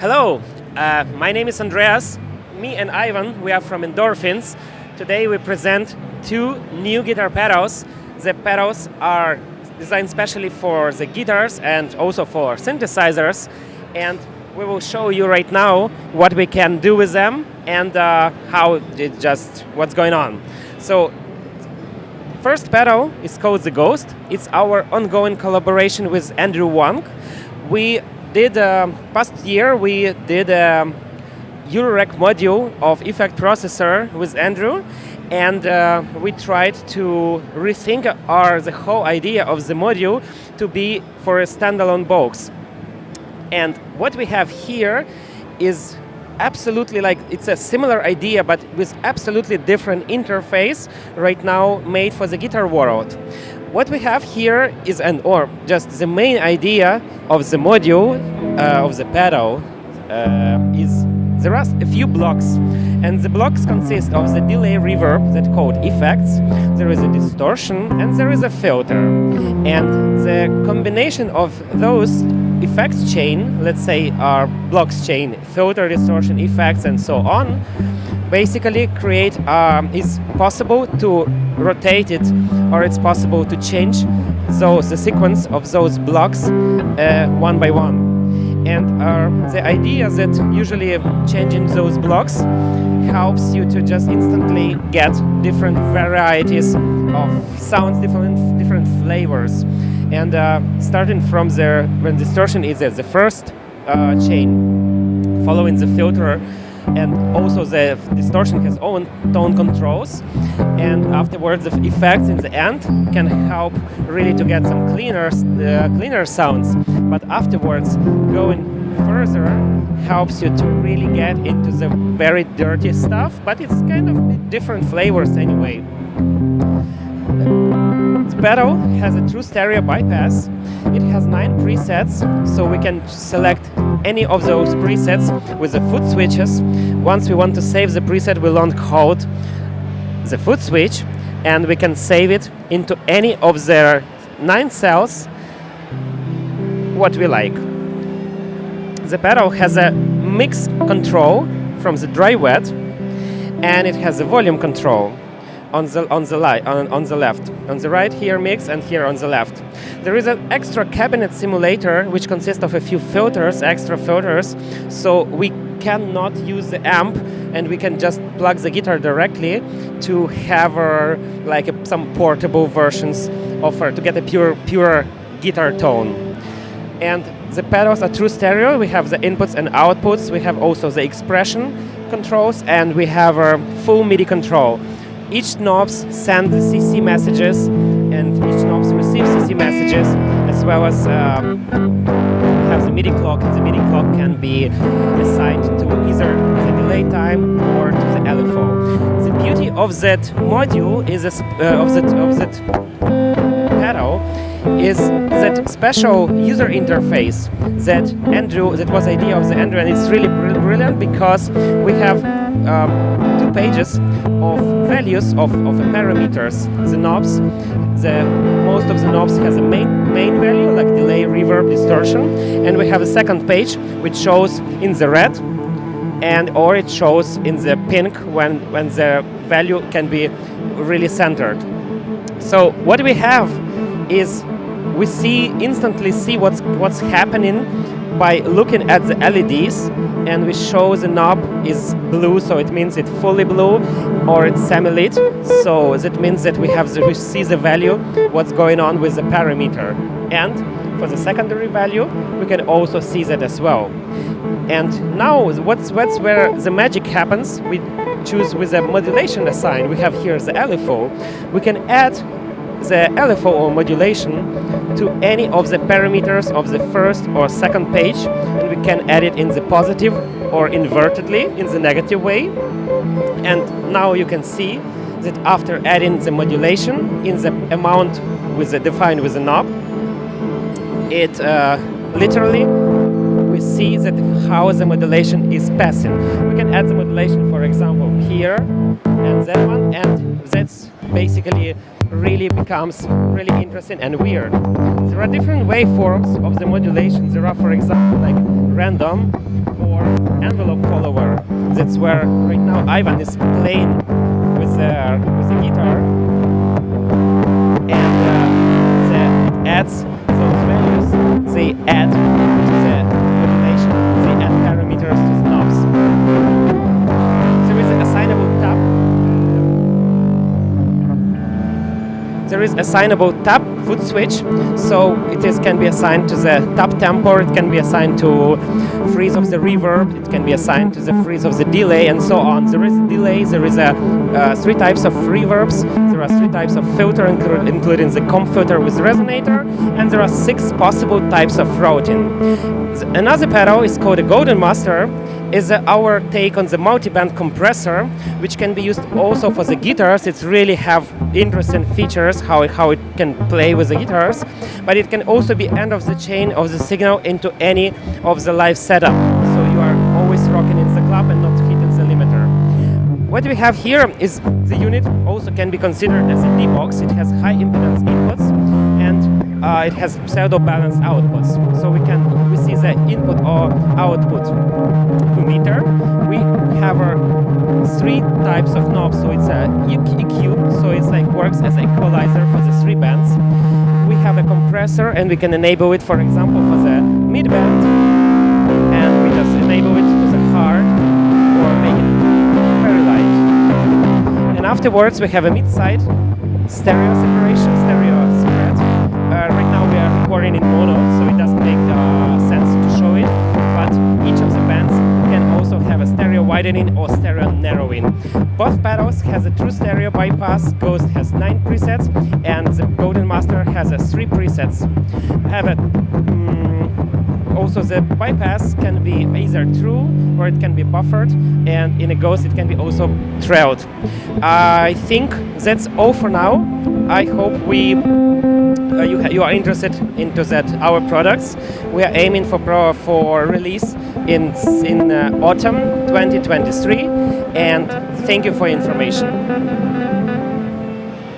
Hello, my name is Andreas. Me and Ivan, we are from Endorphins. Today we present two new guitar pedals. The pedals are designed specially for the guitars and also for synthesizers. And we will show you right now what we can do with them and what's going on. So, first pedal is called the Ghost. It's our ongoing collaboration with Andrew Wang. Past year we did a Eurorec module of effect processor with Andrew, and we tried to rethink the whole idea of the module to be for a standalone box. And what we have here is absolutely it's a similar idea, but with absolutely different interface right now made for the guitar world. What we have here is just the main idea of the module of the pedal is there are a few blocks, and the blocks consist of the delay reverb that called effects, there is a distortion, and there is a filter. And the combination of those effects chain, let's say our blocks chain, filter, distortion, effects, and so on, basically is possible to rotate it, or it's possible to change the sequence of those blocks one by one. And the idea that usually changing those blocks helps you to just instantly get different varieties of sounds, different flavors. And starting from when distortion is the first chain, following the filter, and also the distortion has own tone controls, and afterwards the effects in the end can help really to get some cleaner sounds. But afterwards, going further helps you to really get into the very dirty stuff, but it's kind of different flavors anyway. The pedal has a true stereo bypass. It has 9 presets, so we can select any of those presets with the foot switches. Once we want to save the preset, we long hold the foot switch, and we can save it into any of their 9 cells what we like. The pedal has a mix control from the dry wet, and it has a volume control on the left. On the right here mix, and here on the left. There is an extra cabinet simulator which consists of a few extra filters, so we cannot use the amp, and we can just plug the guitar directly to have some portable versions to get a pure guitar tone. And the pedals are true stereo. We have the inputs and outputs. We have also the expression controls, and we have a full MIDI control. Each knobs send CC messages, and each knobs receive CC messages, as well as have the MIDI clock, and the MIDI clock can be assigned to either the delay time or to the LFO. The beauty of that module is of that pedal is that special user interface that was idea of the Andrew, and it's really brilliant because we have 2 pages of values of parameters. The knobs, most of the knobs has a main value like delay, reverb, distortion, and we have a second page which shows in the red or it shows in the pink when the value can be really centered. So what we have is we instantly see what's happening by looking at the LEDs, and we show the knob is blue, so it means it's fully blue, or it's semi-lit, so that means that we see the value, what's going on with the parameter. And for the secondary value, we can also see that as well. And now, what's where the magic happens? We choose with a modulation assigned. We have here the LFO. We can add the LFO or modulation to any of the parameters of the first or second page, and we can add it in the positive or invertedly in the negative way. And now you can see that after adding the modulation in the amount defined with the knob, it literally we see that how the modulation is passing. We can add the modulation, for example, here and that one, and that's basically really becomes really interesting and weird. There are different waveforms of the modulation. There are, for example, like random or envelope follower. That's where right now Ivan is playing with the guitar, and it adds those values. They add to the modulation. They add parameters to the knobs. There is an assignable tab. There is assignable tab foot switch, so can be assigned to the tab tempo, it can be assigned to freeze of the reverb, it can be assigned to the freeze of the delay, and so on. There is delay, there is 3 types of reverbs, there are 3 types of filter, including the comp filter with resonator, and there are 6 possible types of routing. Another pedal is called a Golden Master, is our take on the multi-band compressor, which can be used also for the guitars. It really have interesting features how it can play with the guitars, but it can also be end of the chain of the signal into any of the live setup, so you are always rocking in the club and not hitting the limiter. What we have here is the unit also can be considered as a D-box. It has high impedance inputs and it has pseudo balanced outputs, so we see the input or output meter. We have 3 types of knobs, so it's a EQ, so it's like works as an equalizer for the 3 bands. We have a compressor, and we can enable it, for example, for the mid band, and we just enable it to the hard or make it very light. And afterwards, we have a mid-side stereo separation, stereo spread. Right now we are recording in mono, so it doesn't make sense to show it, but each of the bands can also have a stereo widening or stereo narrowing. Both pedals has a true stereo bypass. Ghost has 9 presets, and the Golden Master has 3 presets. Also the bypass can be either true or it can be buffered, and in a Ghost it can be also trailed. I think that's all for now. I hope you are interested into our products. We are aiming for release in autumn 2023, and thank you for information.